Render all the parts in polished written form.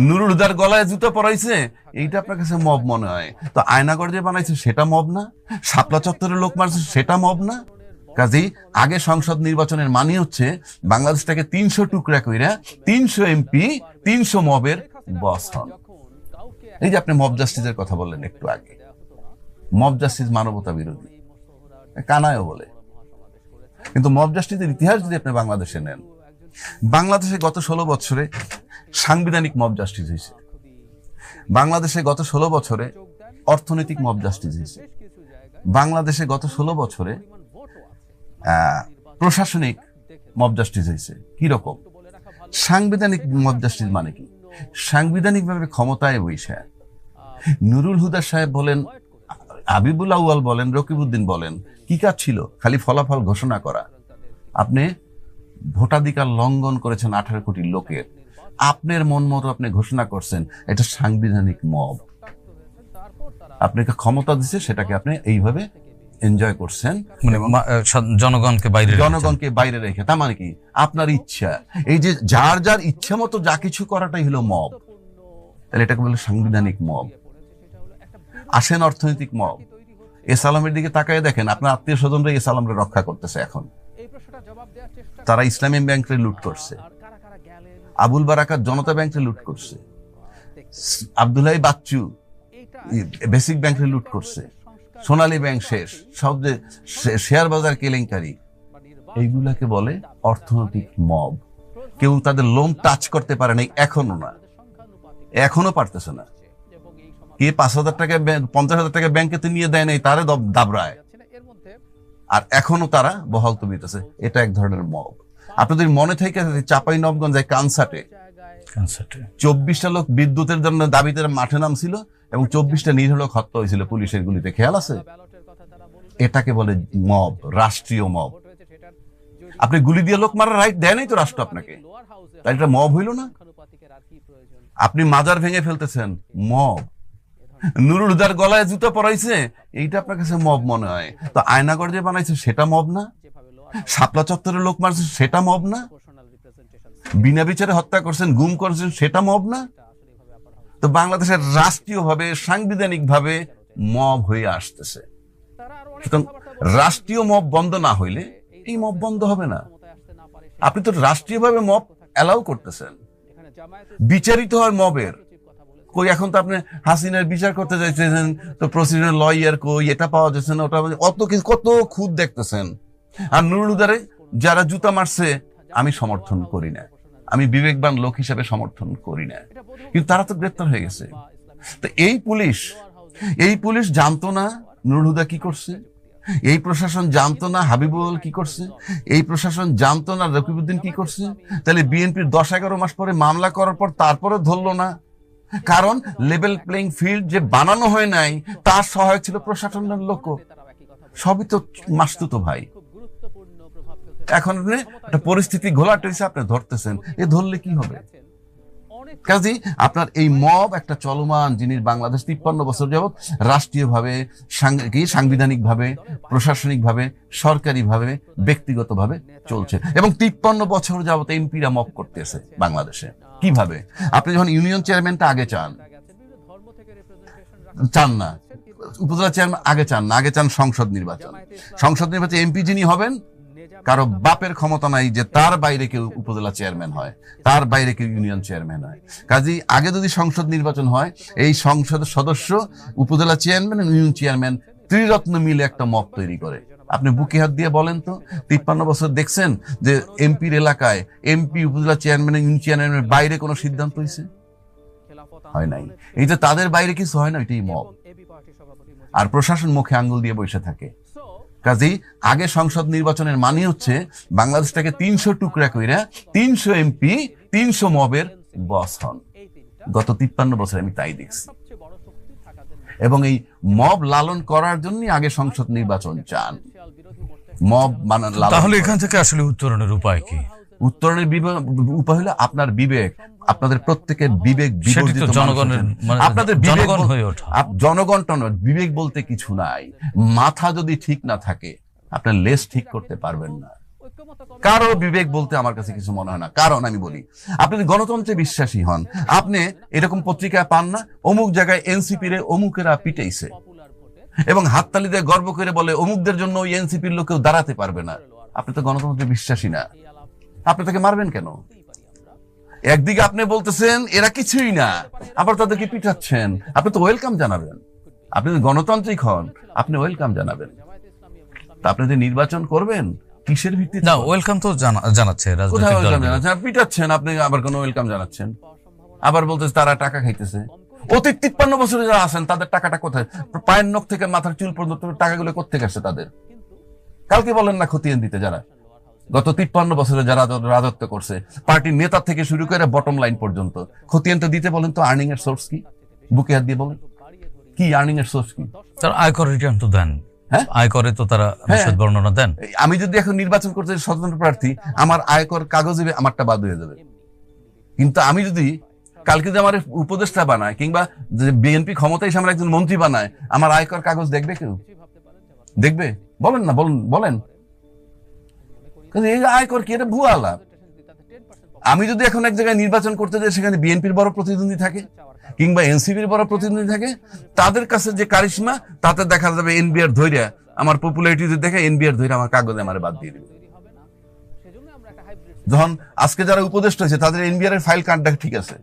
নুরুল হুদার গলায় জুতো পরাইছে, এইটা আপনার কাছে মব মনে হয়? তো আয়নাগর যে বানাইছে সেটা মব না? শাপলা চত্বরে লোক মারছে সেটা মব না? কাজেই আগে সংসদ নির্বাচনের মানে হচ্ছে বাংলাদেশটাকে 300 টুকরা কইরা 300 এমপি 300 মবের বস হন। এই যে আপনি মব জাস্টিসের কথা বললেন একটু আগে, মব জাস্টিস মানবতা বিরোধী, কানায়ও বলে। কিন্তু মব জাস্টিসের ইতিহাস যদি আপনি বাংলাদেশে নেন, বাংলাদেশে গত 16 বছরে সাংবিধানিক মব জাস্টিস হয়েছে, বাংলাদেশে গত 16 বছরে অর্থনৈতিক মব জাস্টিস হয়েছে, বাংলাদেশে গত 16 বছরে প্রশাসনিক মব জাস্টিস হয়েছে। কি রকম? সাংবিধানিক মব জাস্টিস মানে কি? সাংবিধানিকভাবে ক্ষমতায় বৈশা নুরুল হুদা সাহেব বলেন, হাবিবুল আউয়াল বলেন, রকিবউদ্দিন বলেন, কি কাজ ছিল? খালি ফলাফল ঘোষণা করা। আপনি ভোটাধিকার লঙ্ঘন করেছেন 18 কোটি লোকের, আপনার মন মতো আপনি ঘোষণা করছেন, এটা সাংবিধানিক মব। আপনাকে ক্ষমতা দিচ্ছে, সেটাকে আপনি এইভাবে এনজয় করছেন, মানে জনগণকে বাইরে রেখে। তার মানে কি? আপনার ইচ্ছা, এই যে যার যার ইচ্ছা মতো যা কিছু করাটাই হলো মব। তাহলে এটাকে বলে সাংবিধানিক মব। আসেন অর্থনৈতিক মব। এসালামের দিকে তাকায় দেখেন, আপনার আত্মীয় স্বজনরা এসালামরে রক্ষা করতেছে। এখন তারা ইসলামী ব্যাংকে লুট করছে, আবুল বারাকাত জনতা ব্যাংকে লুট করছে, আব্দুল্লাহ বাচ্চু বেসিক ব্যাংকে লুট করছে, সোনালী ব্যাংক শেষ, সব যে শেয়ার বাজার কেলেঙ্কারি, এইগুলাকে বলে অর্থনৈতিক মব। কেউ তাদের লোন টাচ করতে পারে নাই, এখনো না, এখনো পারতেছে না। কে 5,000 টাকা 50,000 টাকা ব্যাংকে নিয়ে দেয় নাই, তারে দাবড়ায়, আর এখনো তারা বহাল তুলিতেছে। এটা এক ধরনের মব। আপনাদের মনে থেকে চাঁপাইনবাবগঞ্জে কানসাটে 24টা লোক বিদ্যুতের জন্য দাবিতে মাঠে নামছিল এবং 24টা নিরীহ লোক হত্যা হয়েছিল পুলিশের গুলিতে, খেয়াল আছে? এটাকে বলে মব, রাষ্ট্রীয় মব। আপনি গুলি দিয়ে লোক মারার রাইট দেয় নাই তো রাষ্ট্র আপনাকে, তাই এটা মব হইল না? আপনি মাজার ভেঙে ফেলতেছেন, মব। নুরুল হুদার গলায় জুতো পরাইছে, এইটা আপনার কাছে মব মনে হয়? তো আয়নাগর যে বানাইছে সেটা মব না? শাপলা চত্বরে লোক মারছে সেটা মব না? বিনা বিচারে হত্যা করছেন, গুম করছেন, সেটা মব না? তো বাংলাদেশের রাষ্ট্রীয়ভাবে সাংবিধানিক-ভাবে মব হয়ে আসতেছে। সুতরাং রাষ্ট্রীয় মব বন্ধ না হইলে এই মব বন্ধ হবে না। আপনি তো রাষ্ট্রীয়ভাবে মব অ্যালাউ করতেছেন, বিচারিত হয় মবের। কই এখন তো আপনি হাসিনার বিচার করতে যাইতেছেন, তো প্রসিডিউর লয়ার কই, এটা পাওয়া যাচ্ছে না, ওটা অত কিছু, কত খুদ দেখতেছেন। আর নুরুল হুদারে যারা জুতা মারছে আমি সমর্থন করি না, আমি বিবেকবান লোক হিসেবে সমর্থন করি না, কিন্তু তারা তো গ্রেপ্তার হয়ে গেছে। তো এই পুলিশ জানতো না নুরুল হুদা কি করছে, এই প্রশাসন জানতো না হাবিবুল কি করছে, এই প্রশাসন জানতো না রকিবউদ্দিন কি করছে। তাহলে বিএনপির 10-11 মাস পরে মামলা করার পর তারপরে ধরলো না, কারণ লেভেল প্লেইং ফিল্ড যে বানানো হয় নাই তার সহায়ক ছিল প্রশাসনের লোক। সবই তো মাসতুত ভাই। এখন একটা পরিস্থিতি ঘোলাটে হয়েছে, আপনি ধরতেছেন, এ ধরলে কি হবে? কাজে আপনার এই মব একটা চলমান জিনিস বাংলাদেশ 53 বছর যাবৎ রাষ্ট্রীয়ভাবে, সাংবিধানিকভাবে, প্রশাসনিকভাবে, সরকারিভাবে, ব্যক্তিগতভাবে চলছে। এবং 53 বছর যাবৎ এমপিরা মব করতেছে বাংলাদেশে। কিভাবে? আপনি যখন ইউনিয়ন চেয়ারম্যানটা আগে চান না, উপজেলা চেয়ারম্যান আগে চান না, আগে চান সংসদ নির্বাচন। এমপি যিনি হবেন, কারো বাপের ক্ষমতা নাই যে তার বাইরে কেউ উপজেলা চেয়ারম্যান হয়, তার বাইরে কেউ ইউনিয়ন চেয়ারম্যান হয়। কাজেই আগে যদি সংসদ নির্বাচন হয়, এই সংসদের সদস্য, উপজেলা চেয়ারম্যান, ইউনিয়ন চেয়ারম্যান ত্রিরত্ন মিলে একটা মব তৈরি করে। আপনি বুকে হাত দিয়ে বলেন তো, 53 বছর দেখছেন যে এমপির এলাকায় এমপি, উপজেলা চেয়ারম্যান, ইউনিয়ন চেয়ারম্যানের বাইরে কোনো সিদ্ধান্ত হয়েছে? হয় নাই। এই যে তাদের বাইরে কিছু হয় না, এটাই মব। আর প্রশাসন মুখে আঙ্গুল দিয়ে বসে থাকে। কাজেই আগে সংসদ নির্বাচনের মানে হচ্ছে বাংলাদেশটাকে 300 টুকরা কইরা 300 এমপি 300 মবের বস হন। গত 53 বছর আমি তাই দেখছি। এবং এই মব লালন করার জন্য আগে সংসদ নির্বাচন চান। মব মানে তাহলে এখান থেকে আসলে উত্তরণের উপায় কি? উত্তরণের উপায় হলো আপনার বিবেক, আপনাদের প্রত্যেকের বিবেক বিবর্জিত, জনগণের, আপনাদের জনগণ হয়ে ওঠা। জনগণটা নয়, বিবেক বলতে কিছু নাই। মাথা যদি ঠিক না থাকে আপনার লেজ ঠিক করতে পারবেন না। কারো বিবেক বলতে আমার কাছে কিছু মনে হয় না। কারণ আমি বলি, আপনি যদি গণতন্ত্রে বিশ্বাসী হন, আপনি এরকম পত্রিকায় পান না অমুক জায়গায় এনসিপি রে অমুকেরা পিটাইছে এবং হাততালি দিয়ে গর্ব করে বলে অমুকদের জন্য ওই এনসিপির লোক কেউ দাঁড়াতে পারবে না। আপনি তো গণতন্ত্রে বিশ্বাসী না, আপনি তাকে মারবেন কেন? একদিকে আপনি বলতেছেন এরা কিছুই না, আবার তাদেরকে পিটাচ্ছেন। আপনি তো ওয়েলকাম জানাবেন। আপনি যদি গণতান্ত্রিক হন, আপনি ওয়েলকাম জানাবেন। তা আপনি যে নির্বাচন করবেন কিসের ভিত্তিতে? না, ওয়েলকাম তো জানাচ্ছে কোথায় রাজনৈতিক ওয়েলকাম দলগুলো। জানাচ্ছেন? আপনি পিটাচ্ছেন, আপনি আবার কোনো ওয়েলকাম জানাচ্ছেন। আবার বলতেছে তারা টাকা খাইতেছে। অতীত 53 বছরে যারা আছেন তাদের টাকাটা কোথায়? পায়ের নখ থেকে মাথার চুল পর্যন্ত টাকাগুলো কোত্থেকে আসছে তাদের? কালকে বলেন না খতিয়ান দিতে, যারা গত 53 বছরে যারা রাজত্ব করছে, পার্টির নেতা থেকে শুরু করে বটম লাইন পর্যন্ত, খতিয়ানটা দিতে বলেন তো। আর্নিং এর সোর্স কি? বুকে হাত দিয়ে বলেন কি আর্নিং এর সোর্স কি? তারা আয়কর রিটার্ন তো দেন। হ্যাঁ, আয়করে তো তারা বিশদ বর্ণনা দেন। আমি যদি এখন নির্বাচন করতে স্বতন্ত্র প্রার্থী, আমার আয়কর কাগজে আমারটা বাদ হয়ে যাবে। কিন্তু আমি যদি কালকে যে আমার উপদেষ্টা বানায় কিংবা বিএনপি ক্ষমতায় এসে আমার একজন মন্ত্রী বানায়, আমার আয়কর কাগজ দেখবে কেউ? দেখবে? বলেন না, বলেন। এই আয়কর কি? এটা ভুয়া লাভ। আমি যদি এখন এক জায়গায় নির্বাচন করতে যাই, সেখানে বিএনপির বড় প্রতিদ্বন্দ্বী থাকে কিংবা এনসিপির বড় প্রতিদ্বন্দ্বী থাকে, তাদের কাছে যে কারিশমা, তাতে দেখা যাবে এনবিআর ধৈর্য, আমার পপুলারিটি দেখে এনবিআর ধৈর্য আমার কাগজে আমার বাদ দিয়ে দিবে। যখন আজকে যারা উপদেষ্টা হয়েছে তাদের এনবিআর এর ফাইল কার্ডটা ঠিক আছে,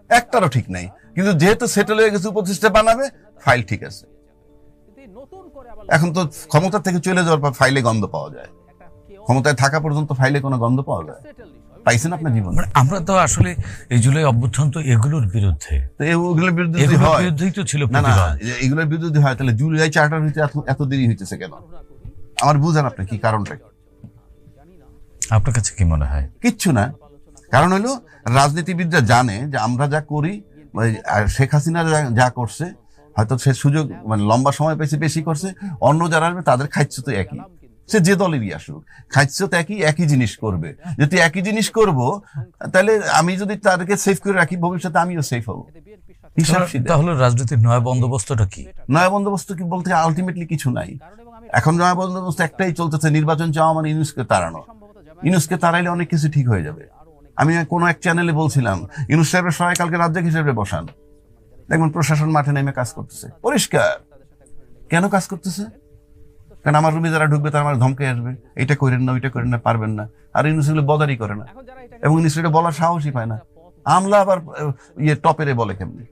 একটারও ঠিক নাই, কিন্তু যেহেতু সেটেল হয়ে গেছে উপদেষ্টা বানাবে, ফাইল ঠিক আছে। এখন তো ক্ষমতা থেকে চলে যাওয়ার পর ফাইলে গন্ধ পাওয়া যায়, ক্ষমতায় থাকা পর্যন্ত ফাইলে কোনো গন্ধ পাওয়া যায়? পাইছেন আপনার জীবন? মানে আমরা তো আসলে এই জুলাই অভ্যুত্থান তো এগুলোর বিরুদ্ধে, তো এগুলোর বিরুদ্ধে যদি এগুলোর হয়, বিরুদ্ধেই তো ছিল না না, প্রতিবাদ। এগুলোর বিরুদ্ধে যদি হয়, তাহলে জুলাই চার্টার হইতে এত দেরি হইতেছে কেন? আমার বুঝেন আপনি কি কারণটা? আপনার কাছে কি মনে হয়? কিচ্ছু না। কারণ হলো রাজনীতিবিদরা জানে যে আমরা যা করি, আর শেখ হাসিনা যা করছে, হয়তো সে সুযোগ মানে লম্বা সময় পেয়েছে, বেশি করছে। অন্য যারা আসবে তাদের খাইছে তো একই, সে যে দলেরই আসুক, খাইছে তো একই জিনিস করবে। যদি একই জিনিস করব, তাহলে আমি যদি তাদেরকে সেফ করে রাখি, ভবিষ্যতে আমিও সেফ হবো। হিসাব সিদ্ধ। তাহলে রাজনীতির নয়া বন্দোবস্তটা কি? নয়া বন্দোবস্ত কি বলতে আলটিমেটলি কিছু নাই। এখন নয়া বন্দোবস্ত একটাই চলতেছে, নির্বাচন চাওয়া মানে ইউনুসকে তাড়ানো। ইউনুসকে তাড়াইলে অনেক কিছু ঠিক হয়ে যাবে। আমি কোনো এক চ্যানেলে বলছিলাম, ইউনুস সাহেবের সবাই কালকে রাজ্যিক হিসেবে বসান, দেখবেন প্রশাসন মাঠে নেমে কাজ করতেছে পরিষ্কার। কেন কাজ করতেছে? কারণ আমার রুমে যারা ঢুকবে তারা আমার ধমকে আসবে, এটা করেন না, ওইটা করেন না, পারবেন না। আর ইউনুস এগুলো বদারই করে না, এবং ইউনুস এটা বলার সাহসই পায় না। আমলা আবার টপেরে বলে কেমনি?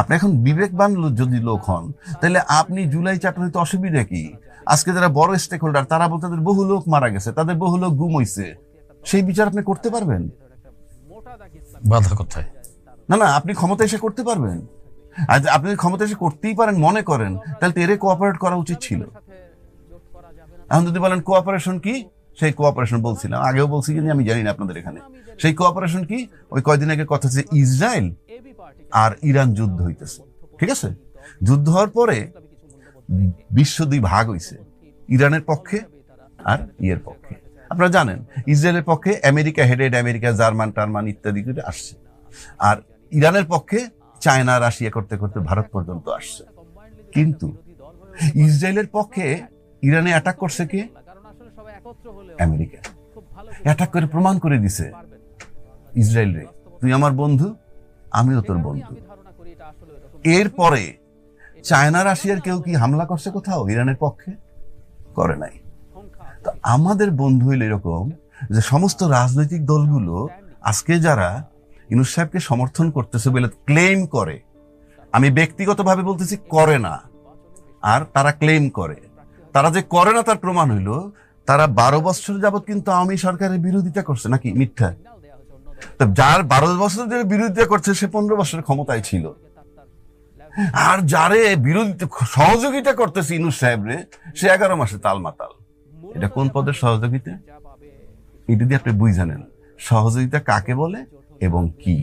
আপনি এখন বিবেকবান যদি লোক হন, তাহলে আপনি জুলাই চার্টার হইতে অসুবিধা কি? আজকে যারা বড় স্টেক হোল্ডার, তারা বলতে তাদের বহু লোক মারা গেছে, তাদের বহু লোক গুম হইছে, সেই বিচার আপনি করতে পারবেন? বাধা কোথায়? না না, আপনি ক্ষমতা এসে করতে পারবেন। আর আপনি ক্ষমতা এসে করতেই পারেন মনে করেন, তাহলে তো এর কোঅপারেট করা উচিত ছিল। এখন যদি বলেন কোঅপারেশন কি, সেই কোঅপারেশন বলছিলাম, আগেও বলছি কিন্তু আমি জানি না আপনাদের এখানে। সেই কোঅপারেশন কি? ওই কয়দিন আগে কথা হচ্ছে ইসরায়েল আর ইরান যুদ্ধ হইতেছে, ঠিক আছে? যুদ্ধ হওয়ার পরে বিশ্ব দুই ভাগ হইছে, ইরানের পক্ষে আর ইয়ের পক্ষে। আপনারা জানেন ইসরায়েলের পক্ষে আমেরিকা হেডেড, আমেরিকা, জার্মান টার্মান ইত্যাদি করে আসছে, আর ইরানের পক্ষে চায়না রাশিয়া করতে করতে ভারত পর্যন্ত আসছে। কিন্তু ইসরায়েলের পক্ষে ইরানে অ্যাটাক করছে কে? আমেরিকা। অ্যাটাক করে প্রমাণ করে দিছে ইসরায়েল রে, তুই আমার বন্ধু, আমিও তোর বন্ধু। এরপরে চায়না রাশিয়ার কেউ কি হামলা করছে কোথাও ইরানের পক্ষে? করে নাই। তো আমাদের বন্ধু হইল এরকম যে সমস্ত রাজনৈতিক দলগুলো আজকে যারা ইউনূস সাহেবকে সমর্থন করতেছে বলে ক্লেম করে, আমি ব্যক্তিগতভাবে বলতেছি করে না, আর তারা ক্লেম করে, তারা যে করে না তার প্রমাণ হইল তারা 12 বছর যাবত কিন্তু আওয়ামী সরকারের বিরোধিতা করছে। নাকি মিথ্যা? তো যার 12 বছর ধরে বিরোধিতা করছে সে 15 বছরের ক্ষমতায় ছিল, আর যারে বিরোধিতা সহযোগিতা করতেছে ইউনূস সাহেব রে, সে 11 মাসে তালমাতাল। এটা কোন পদের সহযোগিতা? এটা দিয়ে আপনি বুঝে নেন সহযোগিতা কাকে বলে এবং কি।